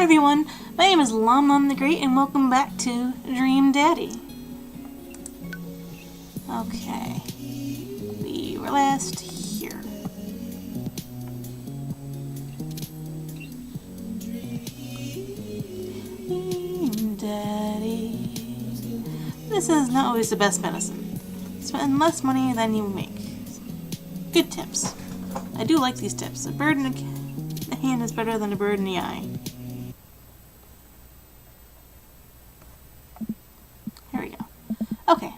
everyone, my name is LomlonTheGreat and welcome back to Dream Daddy. Okay, we were last here. Dream Daddy. This is not always the best medicine. Spend less money than you make. Good tips. I do like these tips. A bird in the hand is better than a bird in the eye. Here we go. Okay.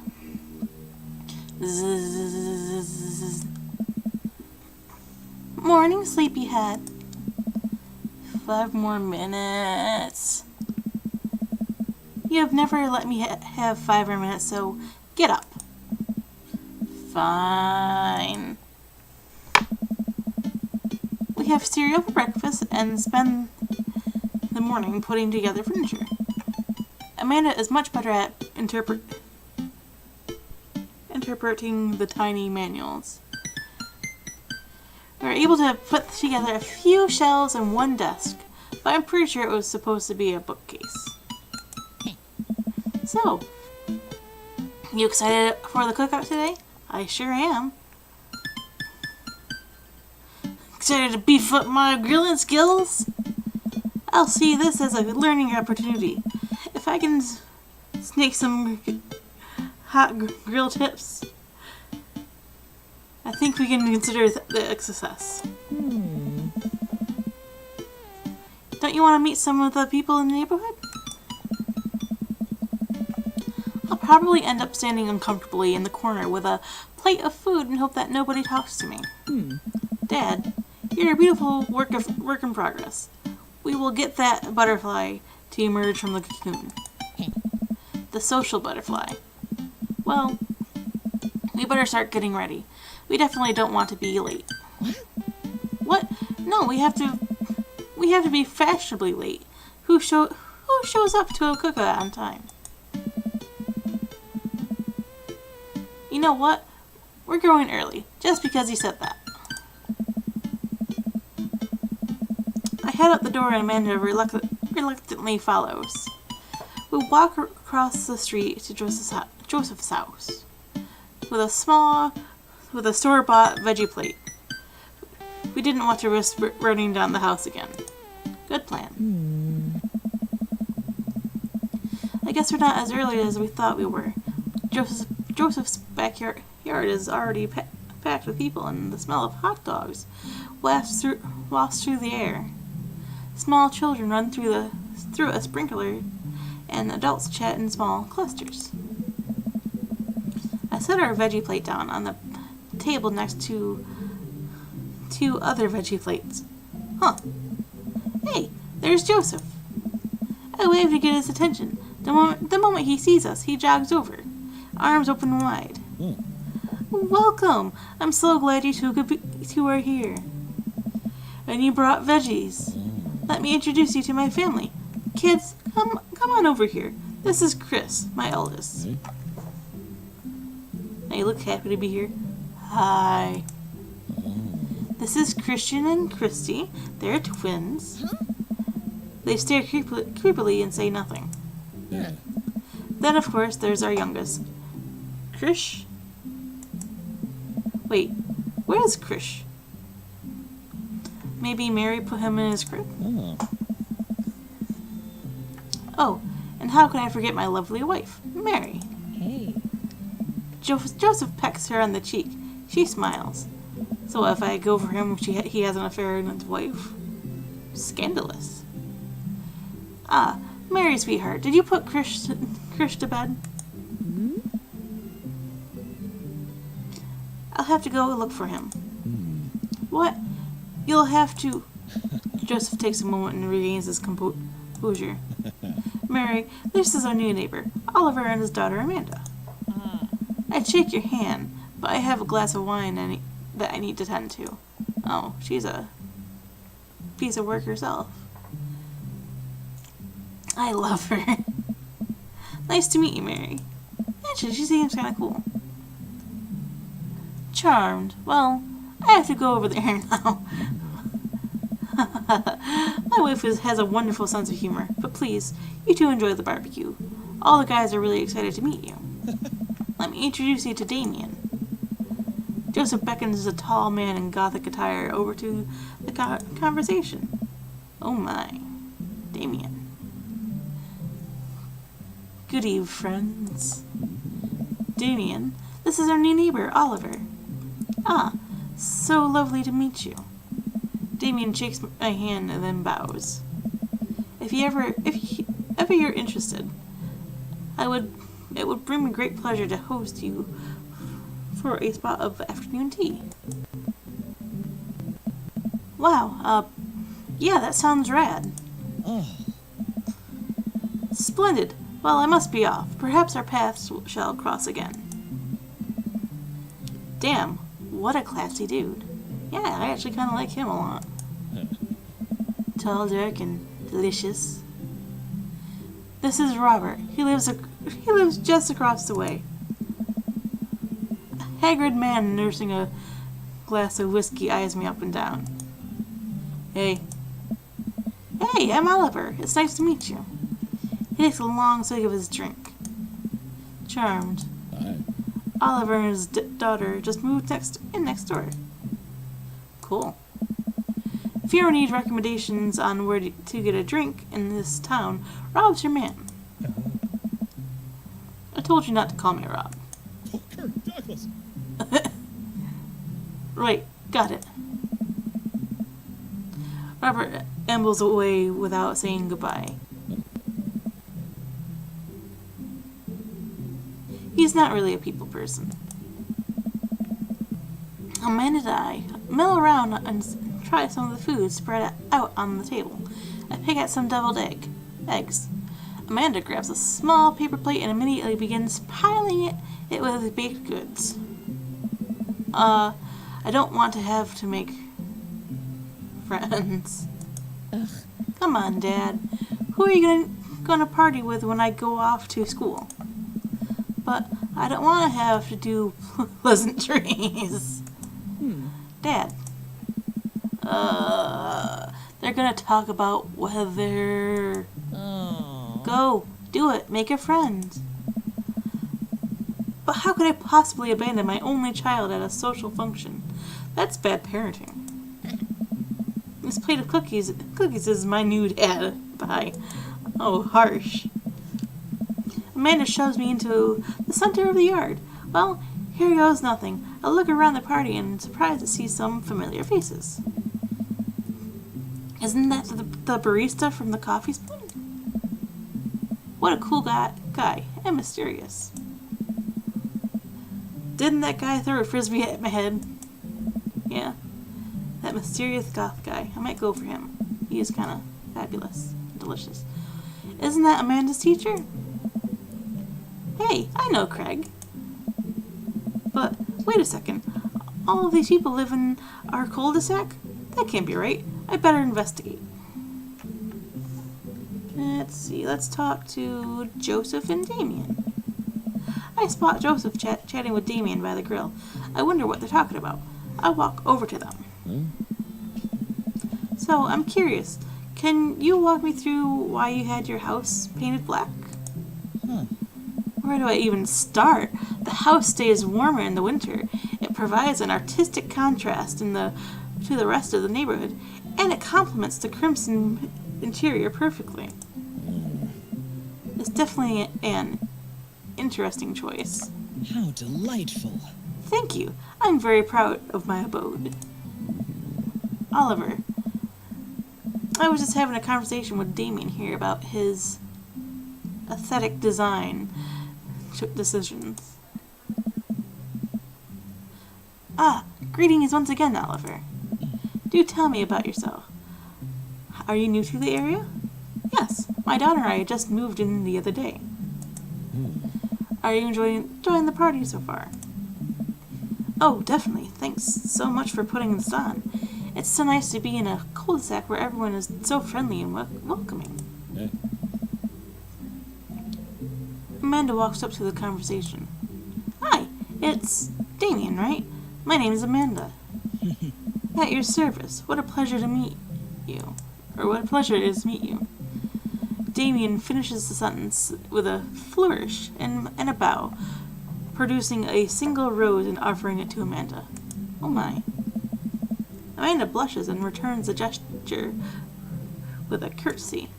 Zzz. Morning, sleepyhead. 5 more minutes. You have never let me have 5 more minutes, so get up. Fine. We have cereal for breakfast and spend the morning putting together furniture. Amanda is much better at interpreting the tiny manuals. We were able to put together a few shelves and one desk, but I'm pretty sure it was supposed to be a bookcase. So, you excited for the cookout today? I sure am. Excited to beef up my grilling skills? I'll see this as a learning opportunity. If I can snake some hot grill tips, I think we can consider the a success. Don't you want to meet some of the people in the neighborhood? I'll probably end up standing uncomfortably in the corner with a plate of food and hope that nobody talks to me. Dad, you're a beautiful work in progress. We will get that butterfly to emerge from the cocoon. The social butterfly. Well, we better start getting ready. We definitely don't want to be late. What? No, we have to be fashionably late. Who shows up to a cookout on time? You know what? We're going early, just because he said that. I head out the door and Amanda reluctantly follows. We walk across the street to Joseph's house with a store-bought veggie plate. We didn't want to risk burning down the house again. Good plan. I guess we're not as early as we thought we were. Joseph's backyard is already packed with people, and the smell of hot dogs wafts through the air. Small children run through a sprinkler, and adults chat in small clusters. I set our veggie plate down on the table next to 2 other veggie plates. Hey, there's Joseph. I wave to get his attention. The moment he sees us, he jogs over, arms open wide. Welcome! I'm so glad you two are here. And you brought veggies. Let me introduce you to my family. Kids, come on over here. This is Chris, my eldest. They look happy to be here. Hi. This is Christian and Christy. They're twins. They stare creepily and say nothing. Then, of course, there's our youngest, Krish. Wait, where's Krish? Maybe Mary put him in his crib? Oh, and how could I forget my lovely wife, Mary? Hey. Joseph pecks her on the cheek. She smiles. So if I go for him, he has an affair with his wife? Scandalous. Ah, Mary, sweetheart, did you put Krish to bed? I'll have to go look for him. What? You'll have to... Joseph takes a moment and regains his composure. Mary, this is our new neighbor, Oliver, and his daughter, Amanda. I'd shake your hand, but I have a glass of wine that I need to tend to. Oh, she's a piece of work herself. I love her. Nice to meet you, Mary. Actually, she seems kind of cool. Charmed. Well, I have to go over there now. My wife has a wonderful sense of humor, but please, you two enjoy the barbecue. All the guys are really excited to meet you. Let me introduce you to Damien. Joseph beckons a tall man in gothic attire over to the conversation. Oh my, Damien. Good eve, friends. Damien, this is our new neighbor, Oliver. Ah, so lovely to meet you. Damien shakes my hand and then bows. If you're interested, it would bring me great pleasure to host you for a spot of afternoon tea. Wow, yeah, that sounds rad. Oh. Splendid. Well, I must be off. Perhaps our paths shall cross again. Damn, what a classy dude. Yeah, I actually kind of like him a lot. Tall, dark, and delicious. This is Robert. He lives just across the way. A haggard man nursing a glass of whiskey eyes me up and down. Hey, I'm Oliver. It's nice to meet you. He takes a long swig of his drink. Charmed. Hi. Oliver and his daughter just moved next door. Cool. If you ever need recommendations on where to get a drink in this town, Rob's your man. I told you not to call me Rob. Oh, Kirk Douglas. Right, got it. Robert ambles away without saying goodbye. He's not really a people person. Amanda and I mill around and try some of the food spread out on the table. I pick at some deviled eggs. Amanda grabs a small paper plate and immediately begins piling it with baked goods. I don't want to have to make friends. Ugh. Come on, Dad. Who are you gonna party with when I go off to school? But I don't want to have to do pleasantries. Dad. They're gonna talk about weather. Oh. Go, do it, make a friend. But how could I possibly abandon my only child at a social function? That's bad parenting. This plate of cookies is my new dad. Bye. Oh, harsh. Amanda shoves me into the center of the yard. Well, here goes nothing. I look around the party and am surprised to see some familiar faces. Isn't that the barista from the coffee spoon? What a cool guy and mysterious. Didn't that guy throw a frisbee at my head? Yeah, that mysterious goth guy. I might go for him. He is kind of fabulous and delicious. Isn't that Amanda's teacher? Hey, I know Craig. But wait a second. All of these people live in our cul-de-sac? That can't be right. I better investigate. Let's see. Let's talk to Joseph and Damien. I spot Joseph chatting with Damien by the grill. I wonder what they're talking about. I walk over to them. So, I'm curious. Can you walk me through why you had your house painted black? Where do I even start? The house stays warmer in the winter. It provides an artistic contrast to the rest of the neighborhood, and it complements the crimson interior perfectly. It's definitely an interesting choice. How delightful. Thank you. I'm very proud of my abode. Oliver, I was just having a conversation with Damien here about his aesthetic design decisions. Greetings once again, Oliver. Do tell me about yourself. Are you new to the area? Yes, my daughter and I just moved in the other day. Are you enjoying the party so far? Oh, definitely. Thanks so much for putting this on. It's so nice to be in a cul-de-sac where everyone is so friendly and welcoming. Yeah. Amanda walks up to the conversation. Hi, it's Damien, right? My name is Amanda. At your service. What a pleasure to meet you. or what a pleasure it is to meet you. Damien finishes the sentence with a flourish and a bow, producing a single rose and offering it to Amanda. Oh my. Amanda blushes and returns the gesture with a curtsy.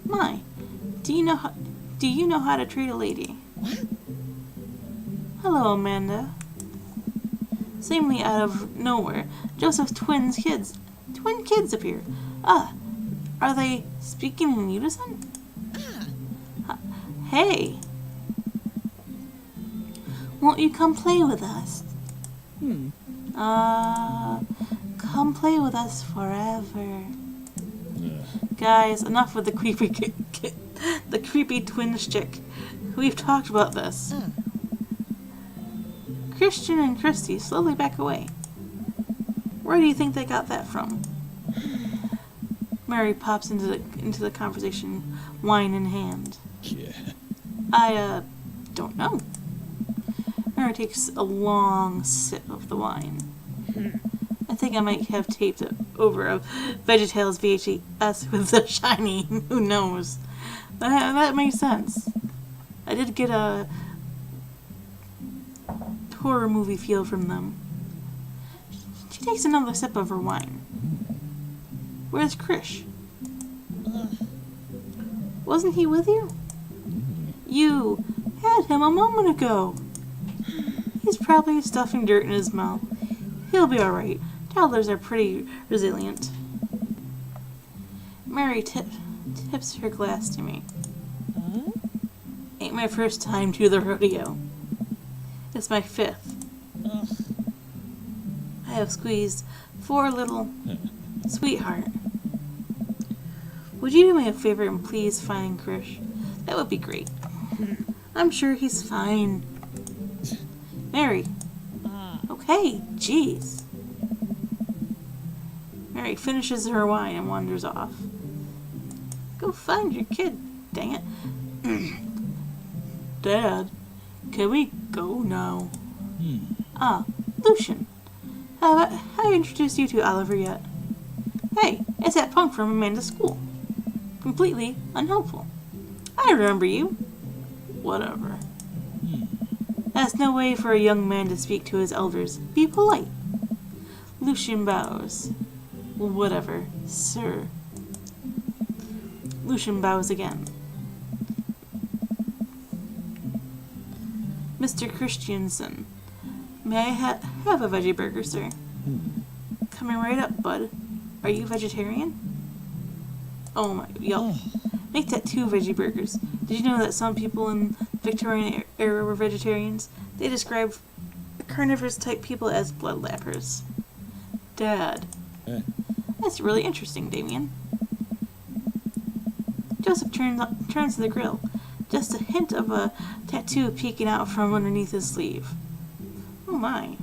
My, do you know how to treat a lady? What? Hello, Amanda. Seemingly out of nowhere, Joseph's twin kids appear. Ah, are they speaking in unison? Hey, won't you come play with us? Come play with us forever. Guys, enough with the creepy twins chick. We've talked about this. Christian and Christy slowly back away. Where do you think they got that from? Mary pops into the conversation, wine in hand. Yeah. I don't know. Mary takes a long sip of the wine. I think I might have taped it over a VeggieTales VHS with The Shining. Who knows? That makes sense. I did get a horror movie feel from them. She takes another sip of her wine. Where's Krish? Wasn't he with you? You had him a moment ago. He's probably stuffing dirt in his mouth. He'll be alright. Toddlers are pretty resilient. Mary tips her glass to me. Ain't my first time to the rodeo. It's my 5th. I have squeezed 4 little... Sweetheart. Would you do me a favor and please find Krish? That would be great. I'm sure he's fine. Mary. Okay, jeez. Mary finishes her wine and wanders off. Go find your kid, dang it. Dad, can we go now? Lucian. Have I introduced you to Oliver yet? Hey, it's that punk from Amanda's school. Completely unhelpful. I remember you. Whatever. That's no way for a young man to speak to his elders. Be polite. Lucian bows. Whatever, sir. Lucian bows again. Mr. Christiansen, may I have a veggie burger, sir? Coming right up, bud. Are you vegetarian? Oh my, yup. Make that 2 veggie burgers. Did you know that some people in the Victorian era were vegetarians? They describe carnivorous type people as bloodlappers. Dad. That's really interesting, Damien. Joseph turns to the grill. Just a hint of a tattoo peeking out from underneath his sleeve. Oh my.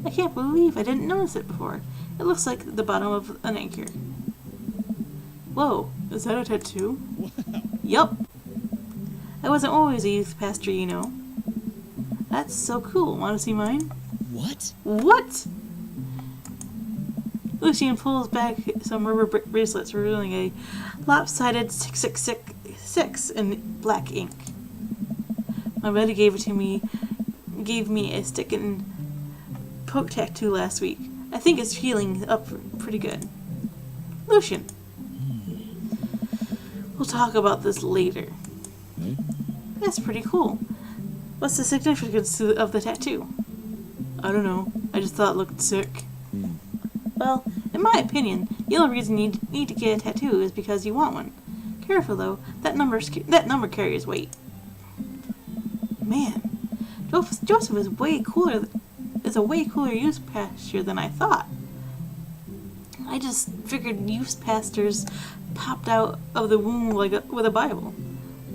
I can't believe I didn't notice it before. It looks like the bottom of an anchor. Whoa, is that a tattoo? Wow. Yup. I wasn't always a youth pastor, you know. That's so cool. Want to see mine? What? What? Lucian pulls back some rubber bracelets, revealing a lopsided 666 in black ink. My buddy gave me a stick and poke tattoo last week. I think it's healing up pretty good. Lucian. We'll talk about this later. That's pretty cool. What's the significance of the tattoo? I don't know. I just thought it looked sick. Well, in my opinion, the only reason you need to get a tattoo is because you want one. Careful though, that number carries weight. Man, Joseph is a way cooler youth pastor than I thought. I just figured youth pastors popped out of the womb with a Bible.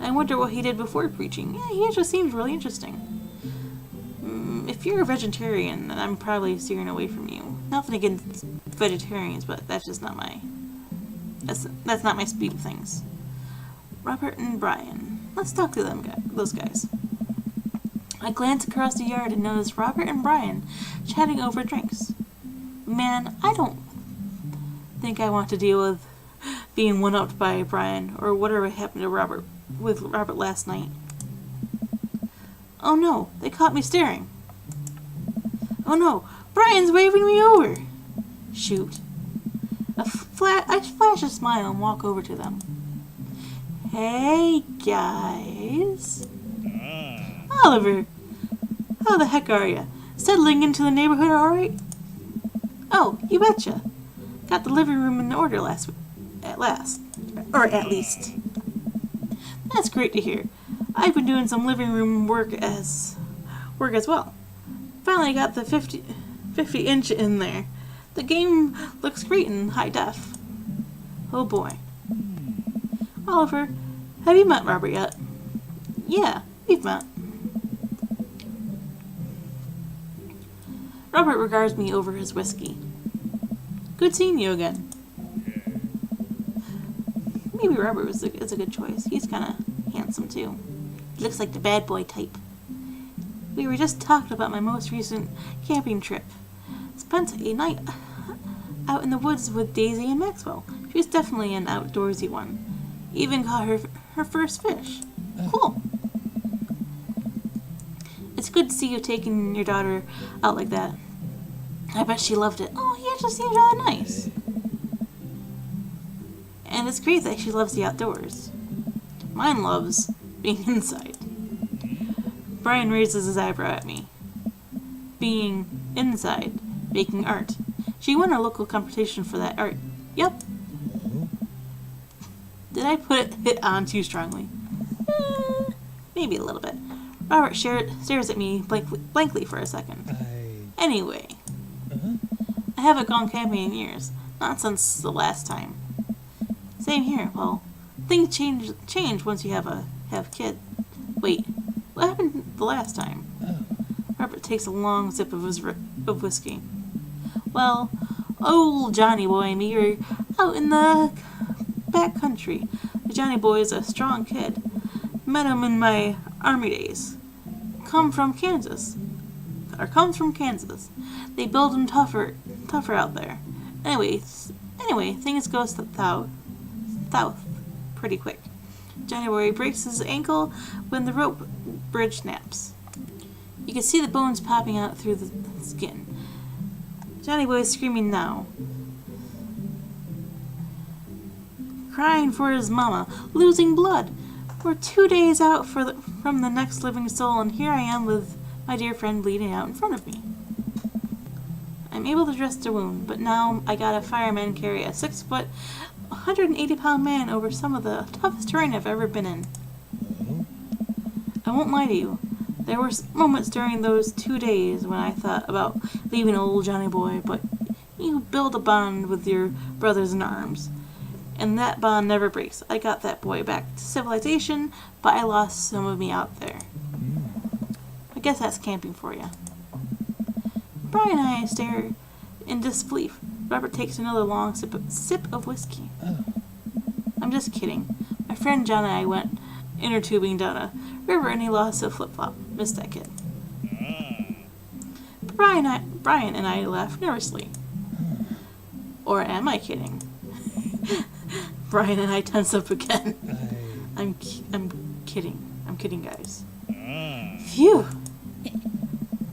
I wonder what he did before preaching. Yeah, he just seems really interesting. If you're a vegetarian, then I'm probably steering away from you. Nothing against vegetarians, but that's just not my... That's not my speed of things. Robert and Brian. Let's talk to those guys. I glance across the yard and notice Robert and Brian chatting over drinks. Man, I don't think I want to deal with being one-upped by Brian, or whatever happened to Robert with Robert last night. Oh no, they caught me staring. Oh no, Brian's waving me over. Shoot. I flash a smile and walk over to them. Hey, guys. Oliver, how the heck are you? Settling into the neighborhood all right? Oh, you betcha. Got the living room in order at least. That's great to hear. I've been doing some living room work as well. Finally got the 50-inch in there. The game looks great in high def. Oh boy. Oliver, have you met Robert yet? Yeah, we've met. Robert regards me over his whiskey. Good seeing you again. Maybe Robert is a good choice. He's kind of handsome too. He looks like the bad boy type. We were just talking about my most recent camping trip. Spent a night out in the woods with Daisy and Maxwell. She's definitely an outdoorsy one. Even caught her first fish. Cool. It's good to see you taking your daughter out like that. I bet she loved it. Oh, he actually seems rather nice. And it's great that she loves the outdoors. Mine loves being inside. Brian raises his eyebrow at me. Being inside, making art. She won a local competition for that art. Yep. Did I put it on too strongly? Maybe a little bit. Robert stares at me blankly for a second. Anyway, I haven't gone camping in years. Not since the last time. Same here. Well, things change once you have a kid. Wait, what happened the last time? Robert takes a long sip of his whiskey. Well, old Johnny boy and me are out in the back country. The Johnny boy is a strong kid. Met him in my army days. Comes from Kansas. They build him tougher out there. Anyway, things go south pretty quick. Johnny boy breaks his ankle when the rope bridge snaps. You can see the bones popping out through the skin. Johnny boy is screaming now. Crying for his mama, losing blood. We're 2 days out from the next living soul, and here I am with my dear friend bleeding out in front of me. I'm able to dress the wound, but now I got a fireman carry a 6-foot, 180-pound man over some of the toughest terrain I've ever been in. I won't lie to you. There were moments during those 2 days when I thought about leaving old Johnny boy, but you build a bond with your brothers in arms. And that bond never breaks. I got that boy back to civilization, but I lost some of me out there. I guess that's camping for you. Brian and I stare in disbelief. Robert takes another long sip of whiskey. I'm just kidding. My friend John and I went inner tubing down a river and he lost a flip-flop. Missed that kid. Brian and I laugh nervously. Or am I kidding? Brian and I tense up again. I'm kidding. I'm kidding, guys. Phew.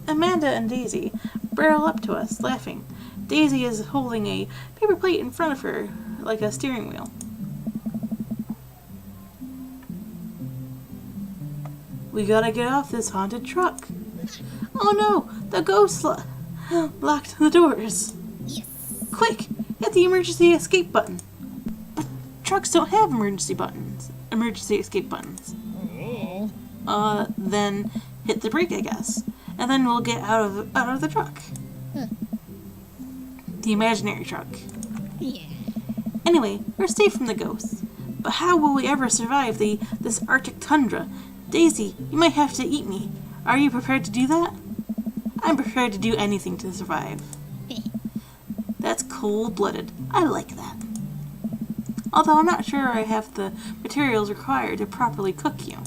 Amanda and Daisy barrel up to us, laughing. Daisy is holding a paper plate in front of her, like a steering wheel. We gotta get off this haunted truck. Oh no, the ghost locked the doors. Quick, hit the emergency escape button. But trucks don't have emergency escape buttons. Then hit the brake, I guess. And then we'll get out of the truck. The imaginary truck. Anyway, we're safe from the ghosts. But how will we ever survive this Arctic tundra? Daisy, you might have to eat me. Are you prepared to do that? I'm prepared to do anything to survive. That's cold-blooded. I like that. Although I'm not sure I have the materials required to properly cook you.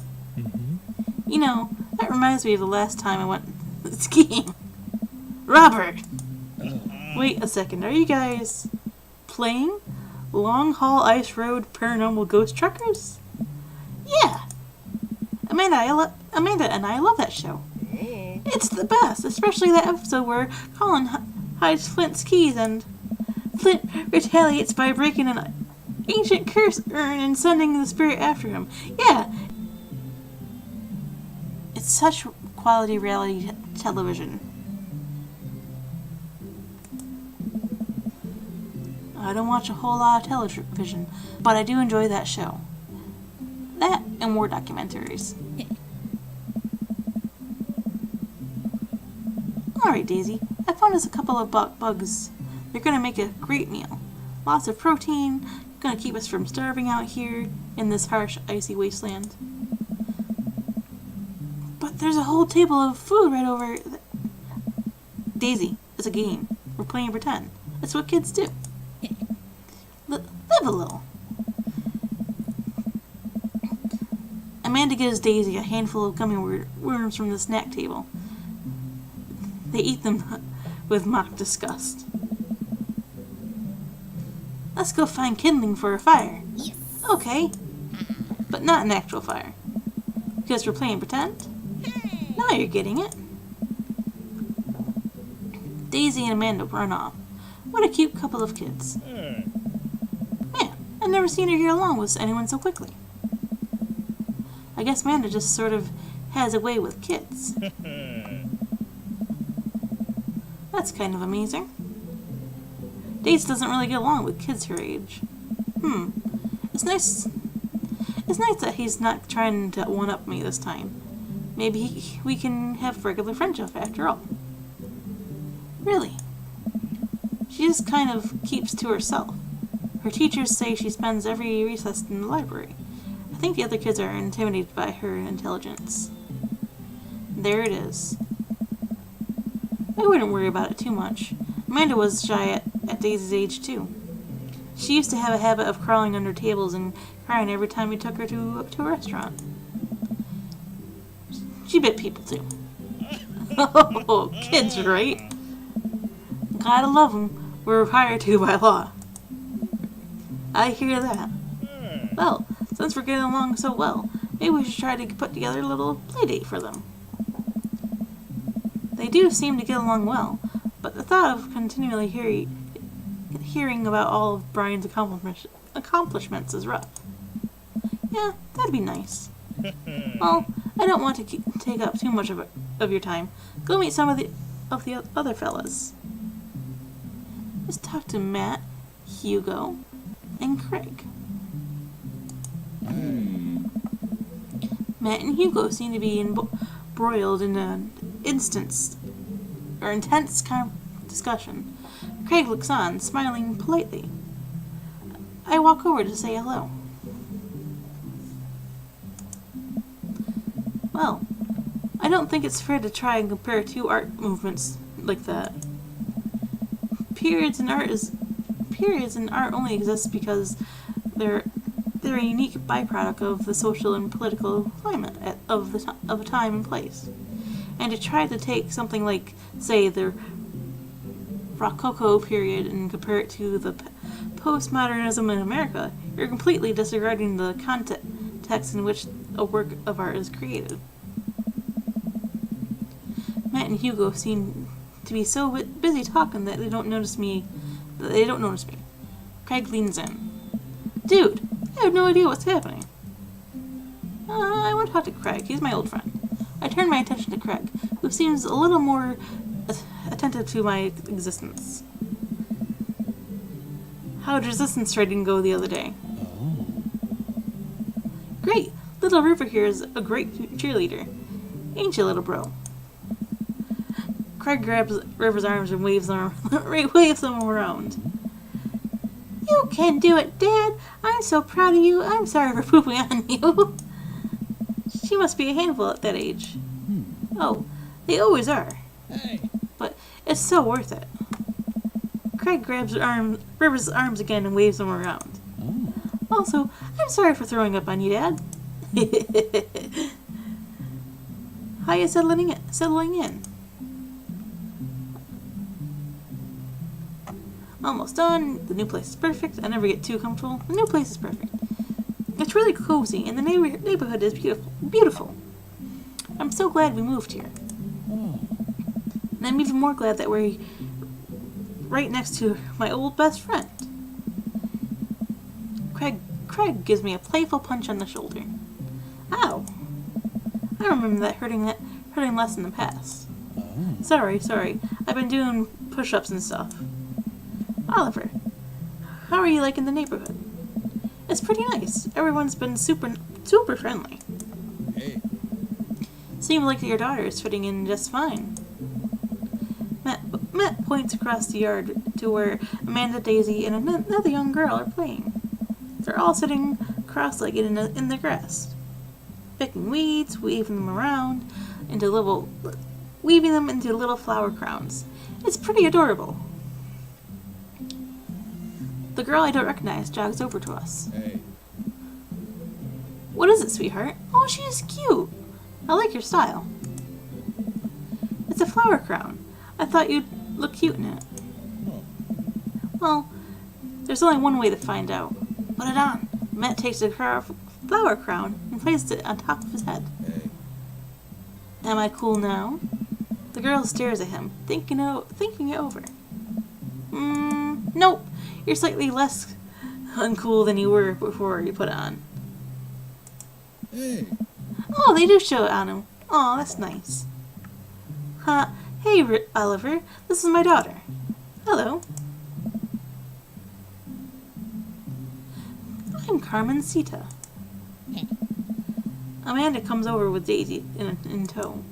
You know, that reminds me of the last time I went skiing. Robert! Wait a second, are you guys playing? Long Haul Ice Road Paranormal Ghost Truckers? Yeah. Amanda and I love that show. It's the best, especially that episode where Colin hides Flint's keys and Flint retaliates by breaking an ancient curse urn and sending the spirit after him. Yeah. It's such quality reality television. I don't watch a whole lot of television, but I do enjoy that show. That and war documentaries. Alright, Daisy, I found us a couple of bugs. They're gonna make a great meal. Lots of protein, gonna keep us from starving out here in this harsh, icy wasteland. But there's a whole table of food right over... Daisy, it's a game. We're playing pretend. That's what kids do. Live a little. Amanda gives Daisy a handful of gummy worms from the snack table. They eat them with mock disgust. Let's go find kindling for a fire. Yes. Okay. But not an actual fire. Because we're playing pretend? Now you're getting it. Daisy and Amanda run off. What a cute couple of kids. Man, I've never seen her get along with anyone so quickly. I guess Amanda just sort of has a way with kids. That's kind of amazing. Daisy doesn't really get along with kids her age. It's nice that he's not trying to one-up me this time. Maybe we can have regular friendship after all. Really. She just kind of keeps to herself. Her teachers say she spends every recess in the library. I think the other kids are intimidated by her intelligence. There it is. I wouldn't worry about it too much. Amanda was shy at Daisy's age too. She used to have a habit of crawling under tables and crying every time we took her to a restaurant. She bit people too. Oh, kids, right? Gotta love them. We're required to by law. I hear that. Well, since we're getting along so well, maybe we should try to put together a little play date for them. They do seem to get along well, but the thought of continually hearing about all of Brian's accomplishments is rough. Yeah, that'd be nice. Well, I don't want to take up too much of your time. Go meet some of the other fellas. Let's talk to Matt, Hugo, and Craig. Matt and Hugo seem to be embroiled in an intense discussion. Craig looks on, smiling politely. I walk over to say hello. Well, I don't think it's fair to try and compare two art movements like that. Periods in art only exist because they're a unique byproduct of the social and political climate of a time and place. And to try to take something like, say, the Rococo period and compare it to the postmodernism in America, you're completely disregarding the context in which a work of art is created. Matt and Hugo seem to be so busy talking that they don't notice me. Craig leans in. Dude, I have no idea what's happening. I want to talk to Craig. He's my old friend. I turn my attention to Craig, who seems a little more attentive to my existence. How did resistance trading go the other day? Great! Little River here is a great cheerleader. Ain't you, little bro? Craig grabs River's arms and waves them around. You can do it, Dad! I'm so proud of you. I'm sorry for pooping on you. She must be a handful at that age. Oh, they always are. Hey. But it's so worth it. Craig grabs River's arms again and waves them around. Also, I'm sorry for throwing up on you, Dad. How you settling in? Almost done. The new place is perfect. I never get too comfortable. The new place is perfect. It's really cozy, and the neighborhood is beautiful. Beautiful. I'm so glad we moved here. Oh. And I'm even more glad that we're right next to my old best friend. Craig gives me a playful punch on the shoulder. Ow! I remember that hurting less in the past. Oh. Sorry. I've been doing push-ups and stuff. Oliver, how are you liking the neighborhood? It's pretty nice. Everyone's been super friendly. Hey. Seems like your daughter is fitting in just fine. Matt points across the yard to where Amanda, Daisy, and another young girl are playing. They're all sitting cross-legged in the grass, picking weeds, weaving them into little flower crowns. It's pretty adorable. The girl I don't recognize jogs over to us. Hey. What is it, sweetheart? Oh, she's cute. I like your style. It's a flower crown. I thought you'd look cute in it. Oh. Well, there's only one way to find out. Put it on. Matt takes the flower crown and places it on top of his head. Hey. Am I cool now? The girl stares at him, thinking it over. Nope. You're slightly less uncool than you were before you put it on. Hey. Oh, they do show it on him. Oh, that's nice. Hey, Oliver. This is my daughter. Hello. I'm Carmen Sita. Amanda comes over with Daisy in tow.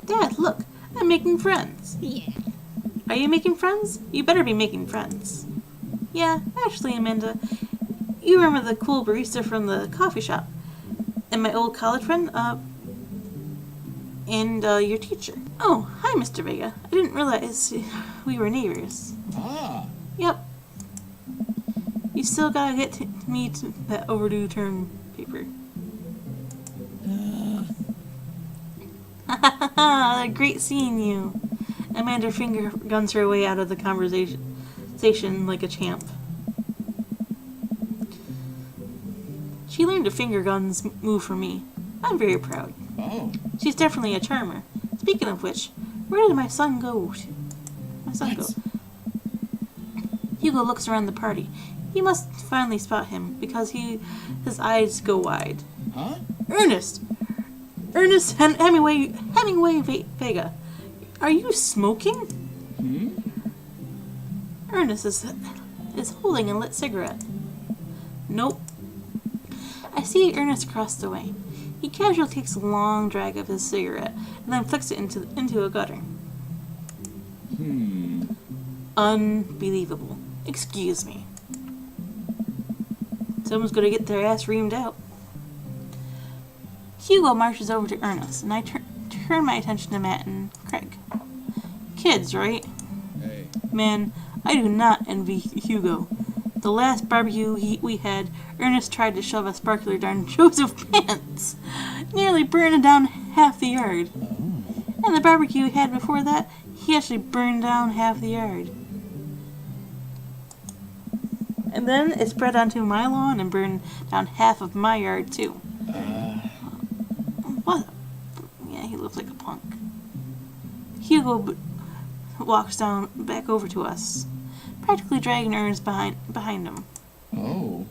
Dad, look. I'm making friends. Yeah. Are you making friends? You better be making friends. Yeah, actually, Amanda, you remember the cool barista from the coffee shop, and my old college friend, and your teacher. Oh, hi, Mr. Vega. I didn't realize we were neighbors. Ah. Yep. You still gotta get me to that overdue term paper. Great seeing you. Amanda finger guns her way out of the conversation like a champ. She learned a finger guns move from me. I'm very proud. Oh. She's definitely a charmer. Speaking of which, where did my son go? What? Hugo looks around the party. He must finally spot him because his eyes go wide. Huh? Ernest Hemingway Vega. Are you smoking? Hmm? Ernest is holding a lit cigarette. Nope. I see Ernest across the way. He casually takes a long drag of his cigarette and then flicks it into a gutter. Unbelievable. Excuse me. Someone's gonna get their ass reamed out. Hugo marches over to Ernest, and I turn my attention to Matt and Craig. Kids, right? Hey. Man, I do not envy Hugo. The last barbecue we had, Ernest tried to shove a sparkler down Joseph's pants, nearly burning down half the yard. Oh. And the barbecue we had before that, he actually burned down half the yard. And then it spread onto my lawn and burned down half of my yard too. What? Yeah, he looks like a punk. Hugo walks back over to us, practically dragging Ernest behind him. Oh.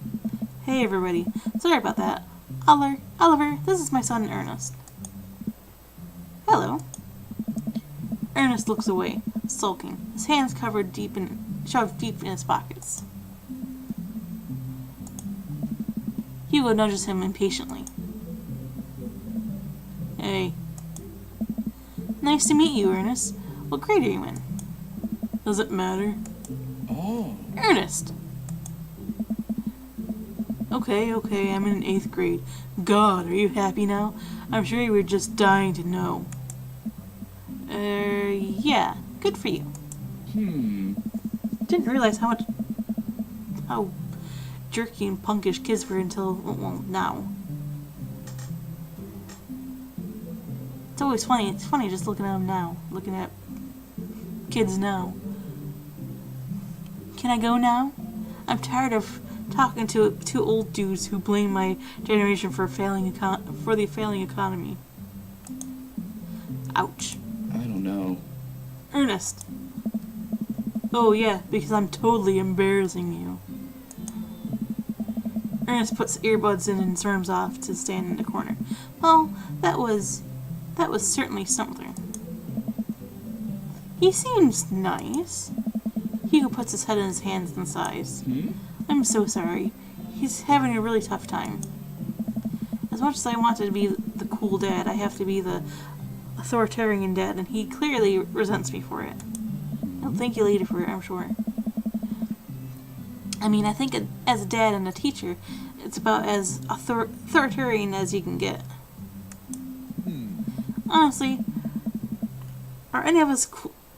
Hey everybody, sorry about that. Oliver, this is my son Ernest. Hello. Ernest looks away, sulking, his hands shoved deep in his pockets. Hugo nudges him impatiently. Hey. Nice to meet you, Ernest. What grade are you in? Does it matter? Oh. Ernest! Okay, I'm in 8th grade. God, are you happy now? I'm sure you were just dying to know. Yeah. Good for you. Didn't realize how jerky and punkish kids were until, well, now. It's always funny. It's funny just looking at them now. Looking at kids now. Can I go now? I'm tired of talking to two old dudes who blame my generation for the failing economy. Ouch. I don't know. Ernest. Oh yeah, because I'm totally embarrassing you. Ernest puts earbuds in and storms off to stand in the corner. Well, that was certainly something. He seems nice. Hugo puts his head in his hands and sighs. I'm so sorry. He's having a really tough time. As much as I wanted to be the cool dad, I have to be the authoritarian dad, and he clearly resents me for it. He'll thank you later for it, I'm sure. I mean, I think as a dad and a teacher, it's about as authoritarian as you can get. Honestly, are any of us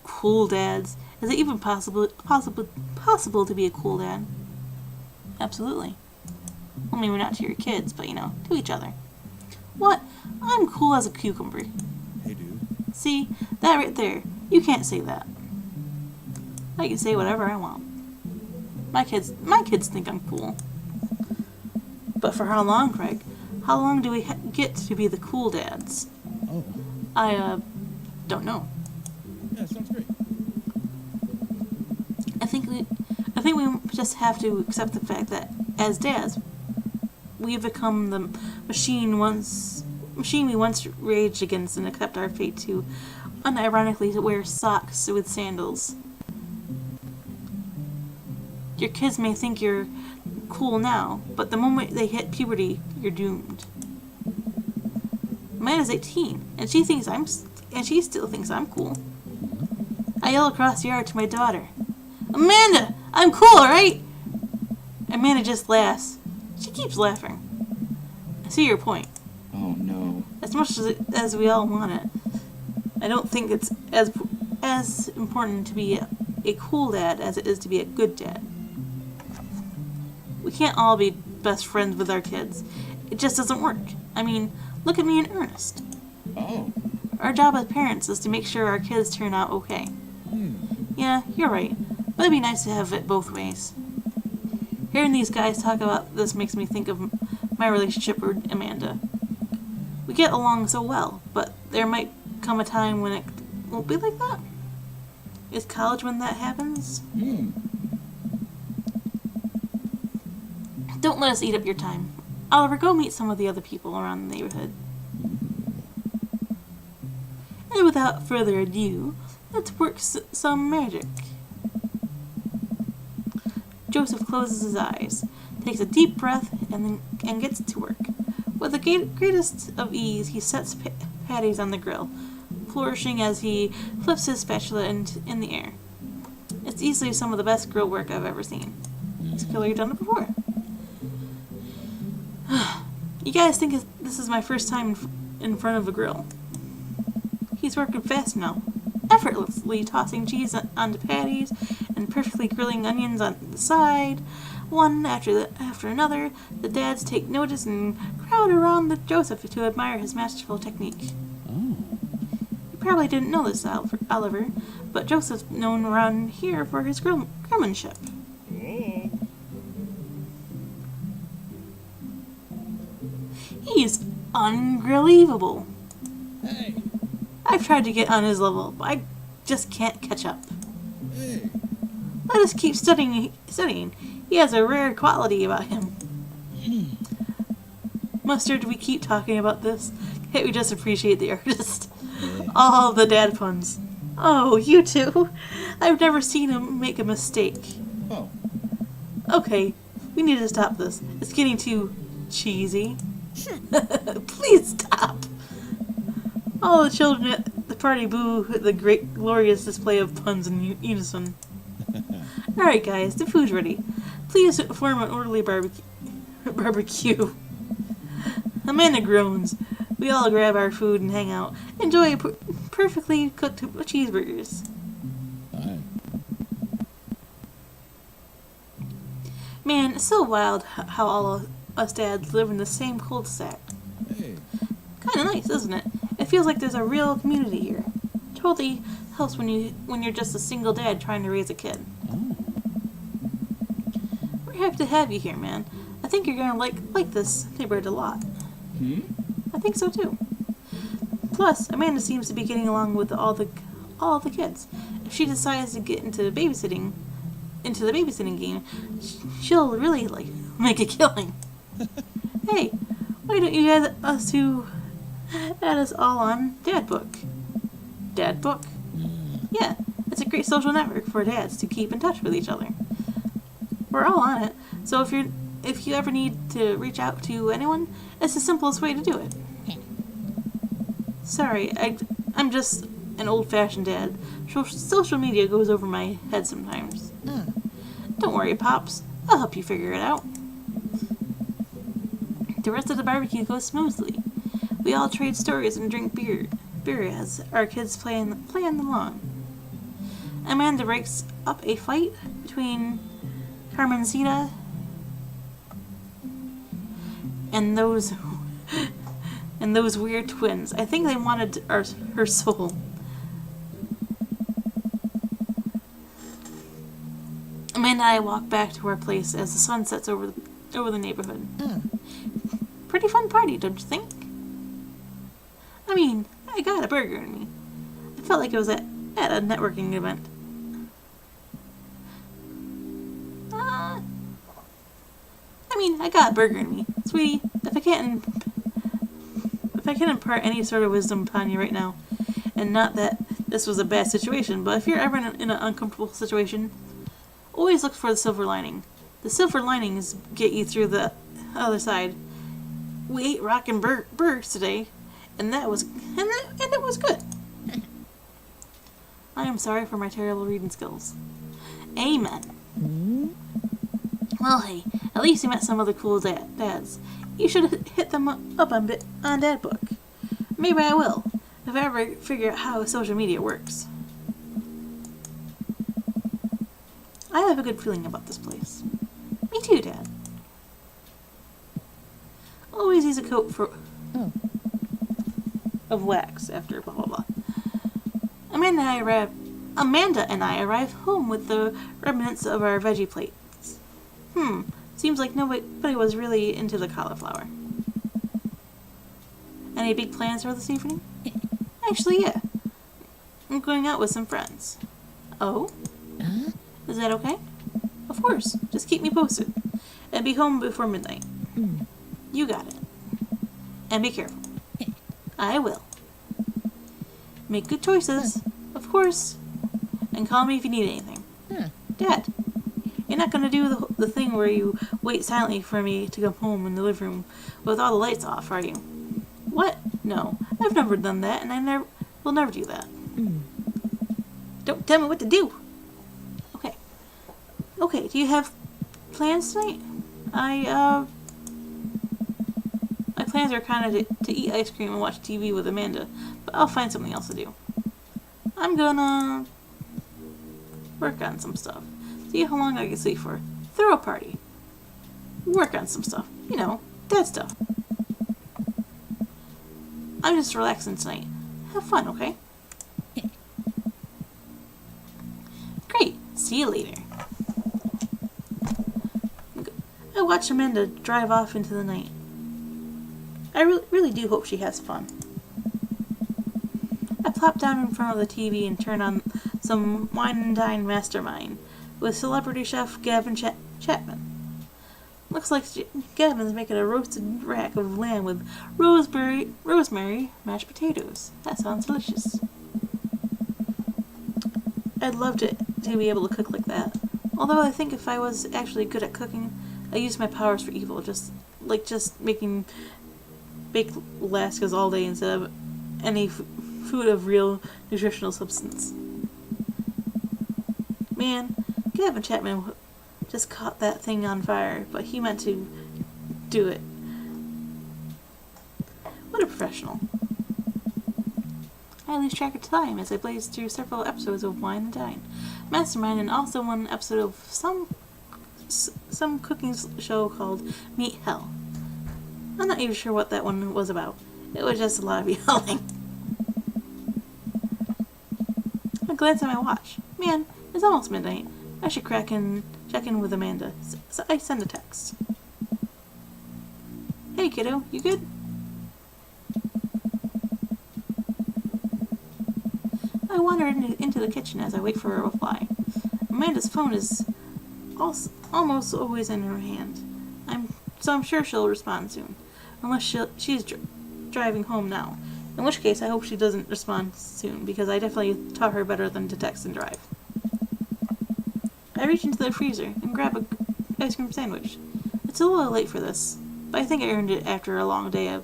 cool dads? Is it even possible to be a cool dad? Absolutely. Well, maybe not to your kids, but to each other. What? I'm cool as a cucumber. Hey, dude. See, that right there. You can't say that. I can say whatever I want. My kids think I'm cool. But for how long, Craig? How long do we get to be the cool dads? Oh. I don't know. Yeah, sounds great. I think we just have to accept the fact that as dads, we've become the machine we once raged against, and accept our fate to unironically wear socks with sandals. Your kids may think you're cool now, but the moment they hit puberty, you're doomed. Amanda's 18, and she still thinks I'm cool. I yell across the yard to my daughter, "Amanda, I'm cool, alright?" Amanda just laughs. She keeps laughing. I see your point. Oh, no. As much as we all want it, I don't think it's as important to be a cool dad as it is to be a good dad. We can't all be best friends with our kids. It just doesn't work. I mean, look at me and Ernest. Oh. Our job as parents is to make sure our kids turn out okay. Yeah, you're right. But it'd be nice to have it both ways. Hearing these guys talk about this makes me think of my relationship with Amanda. We get along so well, but there might come a time when it won't be like that. Is college when that happens? Don't let us eat up your time. Oliver, go meet some of the other people around the neighborhood. And without further ado, let's work some magic. Joseph closes his eyes, takes a deep breath, and gets to work. With the greatest of ease, he sets patties on the grill, flourishing as he flips his spatula in the air. It's easily some of the best grill work I've ever seen. He's clearly done it before. You guys think this is my first time in front of a grill. He's working fast now, effortlessly tossing cheese onto patties and perfectly grilling onions on the side. One after another, the dads take notice and crowd around Joseph to admire his masterful technique. Oh. You probably didn't know this, Oliver, but Joseph's known around here for his grillmanship. He's unbelievable. Hey. I've tried to get on his level, but I just can't catch up. Hey. Let us keep studying. He has a rare quality about him. Mustard, we keep talking about this. Can't we just appreciate the artist? All the dad puns. Oh, you too? I've never seen him make a mistake. Oh. Okay, we need to stop this. It's getting too cheesy. Please stop. All the children at the party boo the great, glorious display of puns in unison. Alright guys, the food's ready. Please form an orderly barbecue. Amanda groans. We all grab our food and hang out. Enjoy perfectly cooked cheeseburgers. Hi. Man, it's so wild how all of us dads live in the same cul-de-sac. Hey. Kinda nice, isn't it? It feels like there's a real community here. Totally helps when you're just a single dad trying to raise a kid. Oh. We're happy to have you here, man. I think you're gonna like this neighborhood a lot. I think so too. Plus, Amanda seems to be getting along with all the kids. If she decides to get into the babysitting game, she'll really make a killing. Hey, why don't you add us all on Dad Book? Dad Book? Yeah, it's a great social network for dads to keep in touch with each other. We're all on it, so if you ever need to reach out to anyone, it's the simplest way to do it. Sorry, I'm just an old-fashioned dad. Social media goes over my head sometimes. Don't worry, Pops. I'll help you figure it out. The rest of the barbecue goes smoothly. We all trade stories and drink beer as our kids play on the lawn. Amanda breaks up a fight between Carmencita and those weird twins. I think they wanted her soul. Amanda and I walk back to our place as the sun sets over the neighborhood. Pretty fun party, don't you think? I mean, I got a burger in me. I felt like I was at a networking event. I got a burger in me. Sweetie, if I can't impart any sort of wisdom upon you right now, and not that this was a bad situation, but if you're ever in an uncomfortable situation, always look for the silver lining. The silver linings get you through the other side. We ate rockin' burgers today, and it was good. I am sorry for my terrible reading skills. Amen. Well, hey, at least you met some other cool dads. You should hit them up on Dad Book. Maybe I will, if I ever figure out how social media works. I have a good feeling about this place. Me too, Dad. Always use a coat of wax after blah blah blah. Amanda and I arrive home with the remnants of our veggie plates. Seems like nobody was really into the cauliflower. Any big plans for this evening? Actually, yeah. I'm going out with some friends. Oh? Is that okay? Of course. Just keep me posted. And be home before midnight. You got it. And be careful. I will. Make good choices. Of course. And call me if you need anything. Dad, you're not going to do the thing where you wait silently for me to come home in the living room with all the lights off, are you? What? No. I've never done that, and I will never do that. Don't tell me what to do. Okay, do you have plans tonight? My plans are kind of to eat ice cream and watch TV with Amanda, but I'll find something else to do. I'm gonna work on some stuff. See how long I can sleep for. Throw a party. Work on some stuff. You know, dad stuff. I'm just relaxing tonight. Have fun, okay? Great. See you later. I watch Amanda drive off into the night. I really do hope she has fun. I plop down in front of the TV and turn on some Wine and Dine Mastermind with celebrity chef Gavin Chapman. Looks like Gavin's making a roasted rack of lamb with rosemary mashed potatoes. That sounds delicious. I'd love to be able to cook like that. Although I think if I was actually good at cooking, I use my powers for evil, just making baked Alaskas all day instead of any food of real nutritional substance. Man, Gavin Chapman just caught that thing on fire, but he meant to do it. What a professional. I lose track of time as I blaze through several episodes of Wine and Dine Mastermind, and also one episode of some cooking show called Meat Hell. I'm not even sure what that one was about. It was just a lot of yelling. I glance at my watch. Man, it's almost midnight. I should check in with Amanda. So I send a text. Hey kiddo, you good? I wander into the kitchen as I wait for a reply. Amanda's phone is almost always in her hand. So I'm sure she'll respond soon. Unless she's driving home now. In which case, I hope she doesn't respond soon, because I definitely taught her better than to text and drive. I reach into the freezer and grab an ice cream sandwich. It's a little late for this, but I think I earned it after a long day of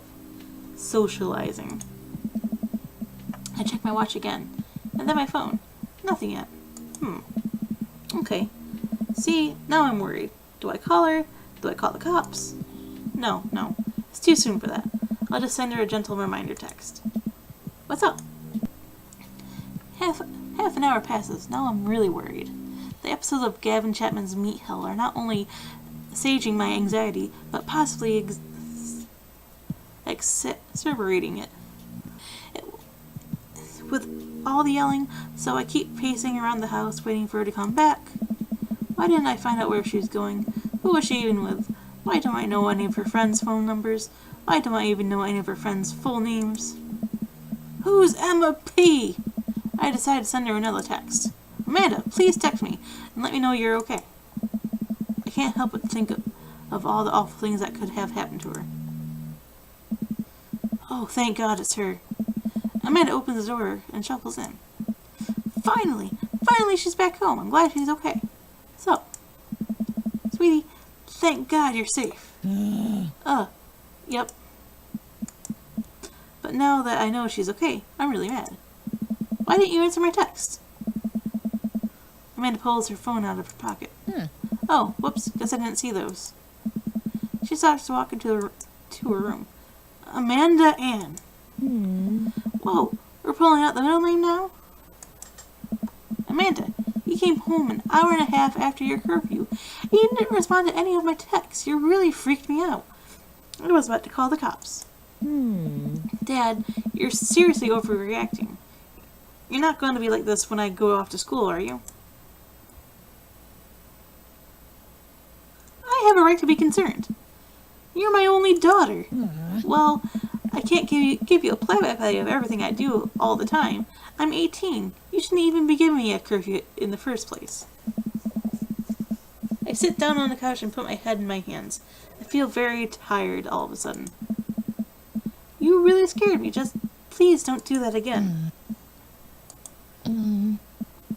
socializing. I check my watch again, and then my phone. Nothing yet. Okay. See, now I'm worried. Do I call her? Do I call the cops? No. It's too soon for that. I'll just send her a gentle reminder text. What's up? Half an hour passes. Now I'm really worried. The episodes of Gavin Chapman's Meat Hell are not only saging my anxiety, but possibly exacerbating it. With all the yelling, so I keep pacing around the house waiting for her to come back. Why didn't I find out where she was going? Who was she even with? Why don't I know any of her friends' phone numbers? Why don't I even know any of her friends' full names? Who's Emma P? I decide to send her another text. Amanda, please text me and let me know you're okay. I can't help but think of all the awful things that could have happened to her. Oh, thank God it's her. Amanda opens the door and shuffles in. Finally she's back home. I'm glad she's okay. So, sweetie, thank God you're safe. Yep. But now that I know she's okay, I'm really mad. Why didn't you answer my text? Amanda pulls her phone out of her pocket. Oh, whoops, guess I didn't see those. She starts to walk into her room. Amanda Ann. Whoa, we're pulling out the middle name now? Amanda, you came home an hour and a half after your curfew. You didn't respond to any of my texts. You really freaked me out. I was about to call the cops. Dad, you're seriously overreacting. You're not going to be like this when I go off to school, are you? I have a right to be concerned. You're my only daughter. Well, I can't give you a play-by-play of everything I do all the time. I'm 18. You shouldn't even be giving me a curfew in the first place. I sit down on the couch and put my head in my hands. I feel very tired all of a sudden. You really scared me. Just please don't do that again.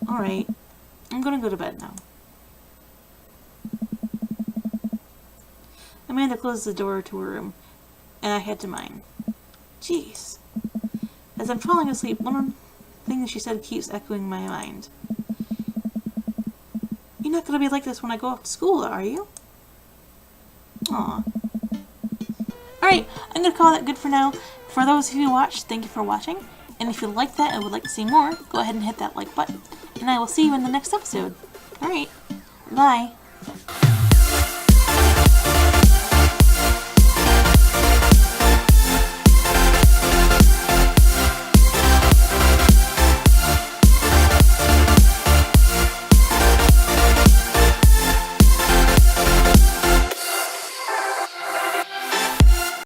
Alright. I'm gonna go to bed now. Amanda closed the door to her room, and I head to mine. Jeez. As I'm falling asleep, one of the things she said keeps echoing my mind. You're not going to be like this when I go off to school, are you? Aw. Alright, I'm going to call that good for now. For those of you who watched, thank you for watching. And if you like that and would like to see more, go ahead and hit that like button. And I will see you in the next episode. Alright, bye.